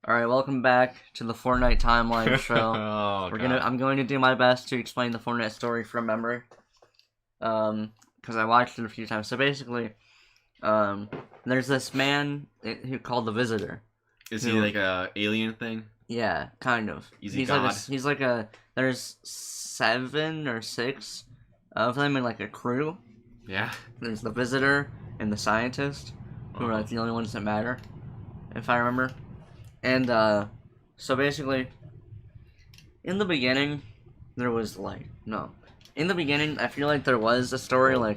Alright, welcome back to the Fortnite timeline show. Oh, I'm going to do my best to explain the Fortnite story from memory. Because I watched it a few times. So basically, there's this man who called the Visitor. Is he like a alien thing? Yeah, kind of. He's like a there's 7 or 6 of them in like a crew. Yeah. There's the Visitor and the Scientist, who are like the only ones that matter, if I remember. And, so basically, in the beginning, there was, in the beginning, I feel like there was a story, or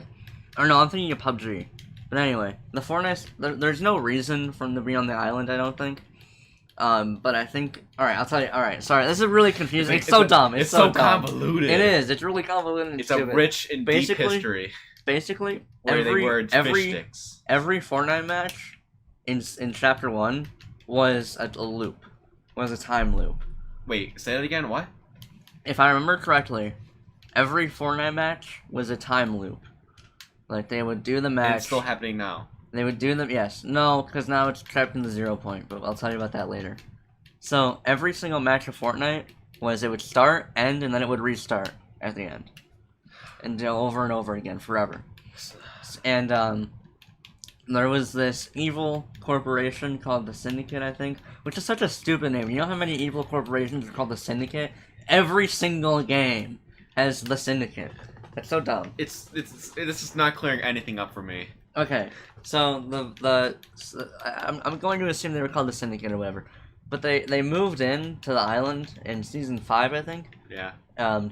no, I'm thinking of PUBG. But anyway, the Fortnite, there's no reason for them to be on the island, I don't think. But I think, alright, I'll tell you, alright, sorry, this is really confusing, it's so dumb, it's so dumb. Convoluted. It is, it's really convoluted and It's stupid. a rich and deep history. Basically, every Fortnite match in Chapter 1 was a loop. Was a time loop. Wait, say that again, what? If I remember correctly, every Fortnite match was a time loop. Like, they would do the match... And it's still happening now. They would do them... Yes. No, because now it's trapped in the 0 point, but I'll tell you about that later. So, every single match of Fortnite was it would start, end, and then it would restart at the end. And do over and over again, forever. And, there was this evil corporation called the Syndicate, I think, which is such a stupid name. You know how many evil corporations are called the Syndicate? Every single game has the Syndicate. That's so dumb. This is not clearing anything up for me. Okay, so I'm going to assume they were called the Syndicate or whatever, but they moved in to the island in season 5, I think. Yeah.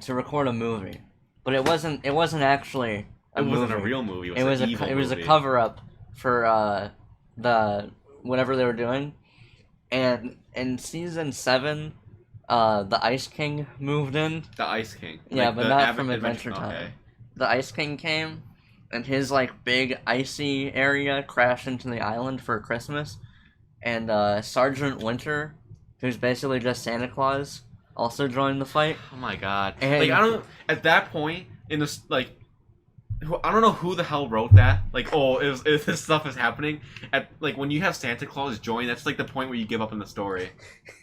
To record a movie, but it wasn't actually a movie. It wasn't a real movie. It was a cover up for the whatever they were doing, and in season 7, the Ice King moved in. The Ice King. Yeah, but not from Adventure Time. Okay. The Ice King came, and his big icy area crashed into the island for Christmas, and Sergeant Winter, who's basically just Santa Claus, also joined the fight. Oh my god! And, I don't. At that point in this, I don't know who the hell wrote that. If this stuff is happening at when you have Santa Claus join, that's the point where you give up on the story.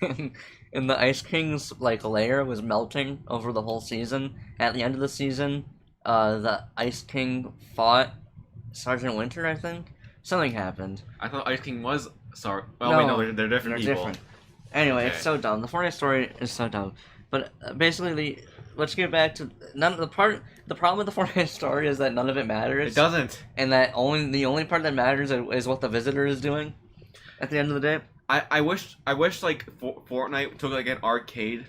And the Ice King's lair was melting over the whole season. At the end of the season, the Ice King fought Sergeant Winter, I think. Something happened. I thought Ice King was sorry. Oh no, wait, no, they're different people. Different. Anyway, okay. It's so dumb. The Fortnite story is so dumb. But basically, let's get back to the problem with the Fortnite story is that none of it matters. It doesn't. And that the only part that matters is what the Visitor is doing. At the end of the day. I wish Fortnite took an arcade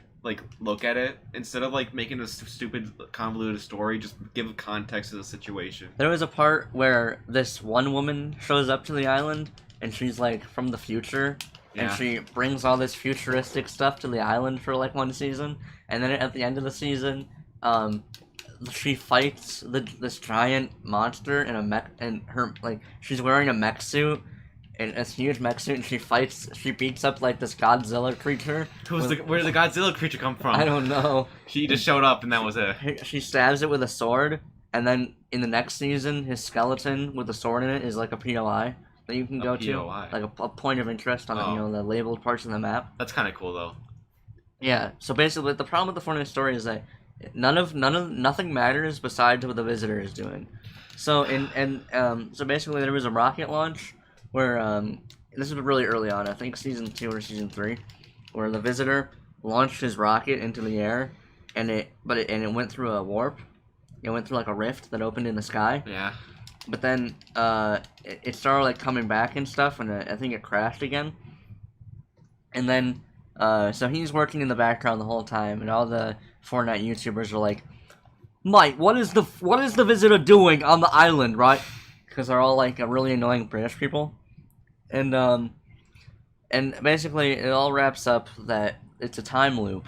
look at it instead of making a stupid convoluted story. Just give context to the situation. There was a part where this one woman shows up to the island and she's from the future. Yeah. And she brings all this futuristic stuff to the island for one season, and then at the end of the season, she fights this giant monster in a mech, and she's wearing a mech suit, and a huge mech suit, and she beats up this Godzilla creature. Where did the Godzilla creature come from? I don't know. She just showed up and that was it. She stabs it with a sword, and then in the next season, his skeleton with the sword in it is a POI. That you can go to, a point of interest on the labeled parts of the map. That's kind of cool though. Yeah. So basically, the problem with the Fortnite story is that nothing matters besides what the Visitor is doing. So so basically, there was a rocket launch where this was really early on. I think season 2 or season 3, where the Visitor launched his rocket into the air, and it went through a warp. It went through a rift that opened in the sky. Yeah. But then it started coming back and stuff, and I think it crashed again. And then so he's working in the background the whole time, and all the Fortnite YouTubers are like, "Mike, what is the Visitor doing on the island, right?" Because they're all really annoying British people, and basically it all wraps up that it's a time loop,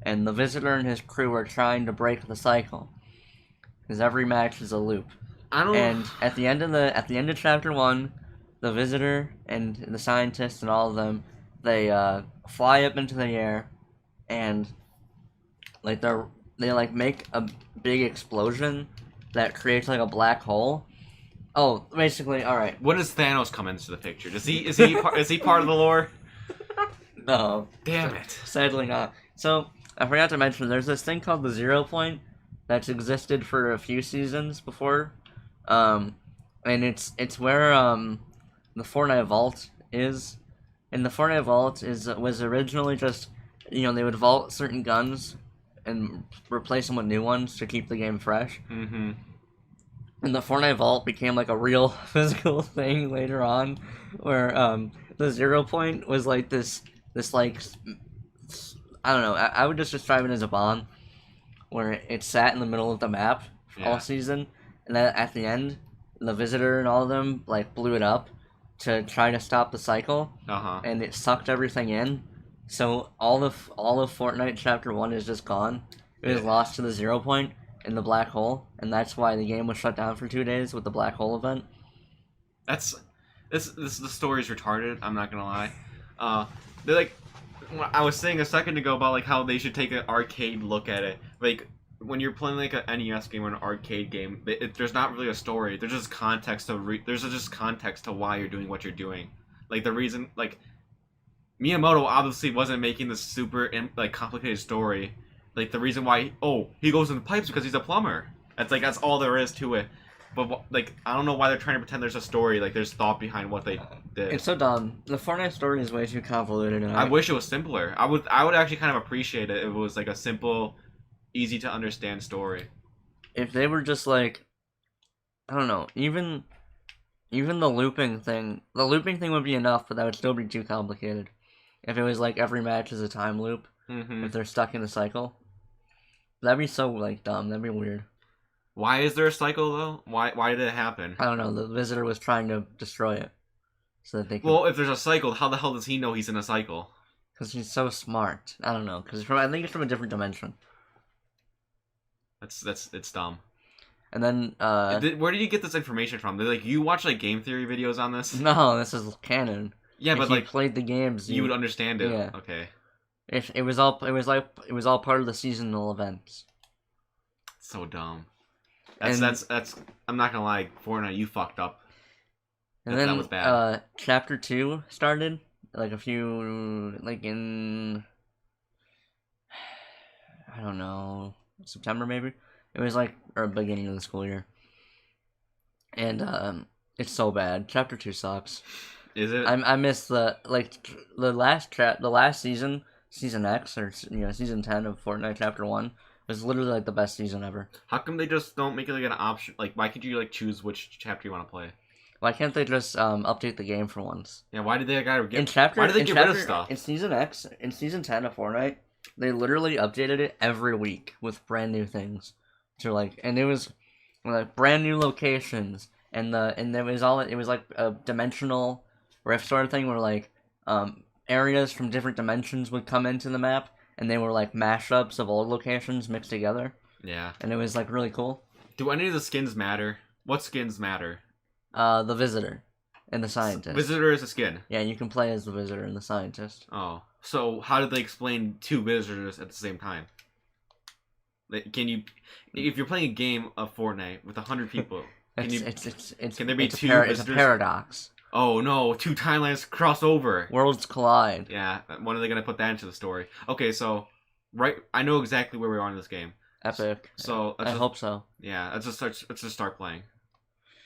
and the Visitor and his crew are trying to break the cycle, because every match is a loop. And at the end of Chapter 1, the Visitor and the Scientist and all of them, they fly up into the air, and they make a big explosion that creates a black hole. Oh, basically, all right. When does Thanos come into the picture? Is he part of the lore? No. Damn it. Sadly not. So, I forgot to mention, there's this thing called the 0 point that's existed for a few seasons before. And it's where, the Fortnite Vault is. And the Fortnite Vault was originally just, they would vault certain guns and replace them with new ones to keep the game fresh. Mm-hmm. And the Fortnite Vault became like a real physical thing later on, where the 0 point was like this like, I don't know, I would just describe it as a bomb, where it sat in the middle of the map all season, and then at the end, the Visitor and all of them like blew it up to try to stop the cycle, and it sucked everything in. So all of Fortnite Chapter 1 is just gone. It was lost to the 0 point in the black hole, and that's why the game was shut down for 2 days with the black hole event. The story's retarded. I'm not gonna lie. They're like, I was saying a second ago about like how they should take an arcade look at it. Like when you're playing like an NES game or an arcade game, there's not really a story. There's just context to why you're doing what you're doing. Like the reason, like Miyamoto obviously wasn't making this super like complicated story. Like the reason why he goes in the pipes because he's a plumber. That's all there is to it. But like I don't know why they're trying to pretend there's a story. Like there's thought behind what they did. It's so dumb. The Fortnite story is way too convoluted. And I wish it was simpler. I would actually kind of appreciate it if it was like a simple, easy to understand story. If they were just like, I don't know, even the looping thing would be enough, but that would still be too complicated. If it was like every match is a time loop, if they're stuck in a cycle, that'd be so like dumb. That'd be weird. Why is there a cycle though? Why did it happen? I don't know. The Visitor was trying to destroy it, so that they could... Well, if there's a cycle, how the hell does he know he's in a cycle? Because he's so smart. I don't know. Because I think it's from a different dimension. It's dumb. And then where did you get this information from? Like you watch like game theory videos on this? No, this is canon. Yeah, but if you like played the games, you would understand it. Yeah. Okay. It was all part of the seasonal events. So dumb. That's I'm not gonna lie, Fortnite, you fucked up. And then that was bad. Chapter 2 started like in I don't know, September maybe. It was like or beginning of the school year. And it's so bad. Chapter 2 sucks. Is it? I miss the last season, Season X or Season 10 of Fortnite Chapter 1 was literally like the best season ever. How come they just don't make it like an option? Like why can't you like choose which chapter you want to play? Why can't they just update the game for once? Yeah, why did they gotta get why did they get rid of stuff? In Season X, in Season 10 of Fortnite, they literally updated it every week with brand new things. So and it was like brand new locations and it was like a dimensional rift sort of thing where like areas from different dimensions would come into the map and they were like mashups of old locations mixed together. Yeah. And it was like really cool. Do any of the skins matter? What skins matter? The Visitor and the Scientist. Visitor is a skin. Yeah, you can play as the Visitor and the Scientist. Oh. So how did they explain two visitors at the same time? Can you, if you're playing a game of Fortnite with 100 people, can there be two visitors? It's a paradox. Oh no, two timelines cross over. Worlds collide. Yeah, when are they gonna put that into the story? Okay, so I know exactly where we are in this game. Epic. So I hope so. Yeah, let's just start playing.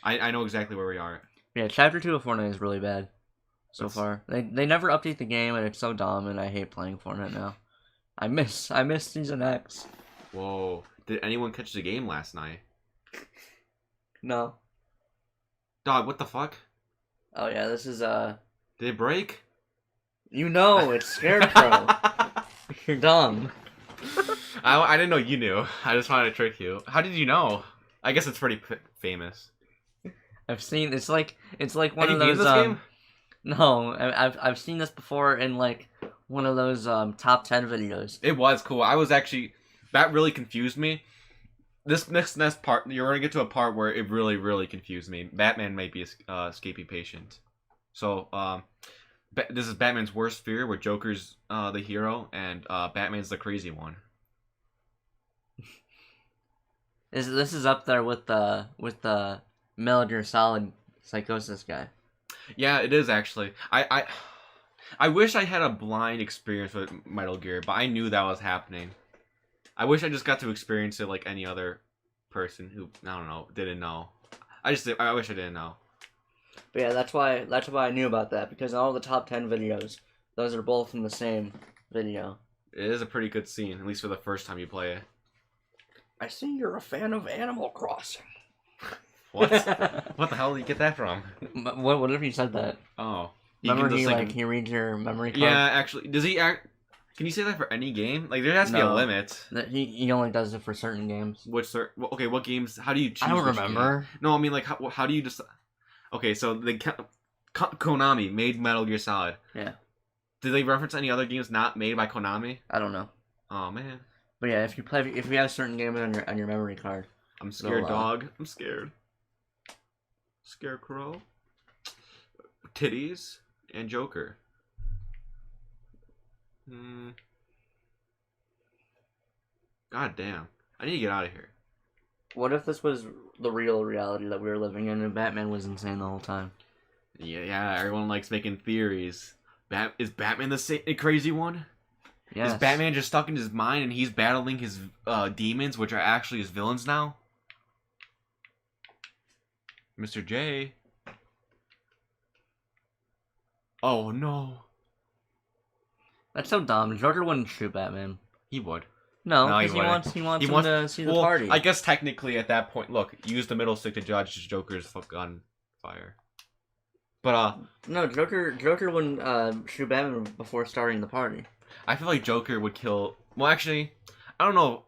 I know exactly where we are. Yeah, Chapter 2 of Fortnite is really bad so far. They never update the game and it's so dumb and I hate playing Fortnite now. I miss Season X. Whoa. Did anyone catch the game last night? No. Dog, what the fuck? Oh yeah, this is Did it break? You know, it's Scarecrow. You're dumb. I didn't know you knew. I just wanted to trick you. How did you know? I guess it's pretty famous. I've seen it's like one Have of you those this game? No, I've seen this before in like one of those top 10 videos. It was cool. I was actually that really confused me. This next part, you're gonna get to a part where it really, really confused me. Batman might be escaping patient. So, this is Batman's worst fear, where Joker's the hero and Batman's the crazy one. This is up there with the Metal Gear Solid Psychosis guy. Yeah, it is actually. I I wish I had a blind experience with Metal Gear, but I knew that was happening. I wish I just got to experience it like any other person who, I don't know, didn't know. I wish I didn't know. But yeah, that's why I knew about that, because in all the top 10 videos, those are both in the same video. It is a pretty good scene, at least for the first time you play it. I see you're a fan of Animal Crossing. What? What the hell did you get that from? What if he said that? Oh. Remember he reads your memory card? Yeah, actually, does he act... Can you say that for any game? Like, there has to be a limit. He only does it for certain games. Okay, what games? How do you choose? I don't remember. Game? No, I mean, like, how do you decide? Okay, so Konami made Metal Gear Solid. Yeah. Did they reference any other games not made by Konami? I don't know. Oh man. But yeah, if you have certain games on your memory card. I'm scared, dog. I'm scared. Scarecrow. Titties and Joker. God damn. I need to get out of here. What if this was the real reality that we were living in and Batman was insane the whole time? Yeah, everyone likes making theories. Is Batman the crazy one? Yes. Is Batman just stuck in his mind and he's battling his demons, which are actually his villains now? Mr. J. Oh no. That's so dumb. Joker wouldn't shoot Batman. He would. No, because he wants him to see the party. I guess technically at that point, look, use the middle stick to judge Joker's gunfire. But no, Joker wouldn't shoot Batman before starting the party. I feel like Joker would kill. Well, actually, I don't know.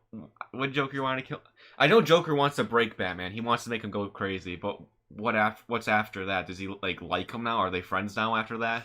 Would Joker want to kill? I know Joker wants to break Batman. He wants to make him go crazy. But what's after that? Does he like him now? Are they friends now after that?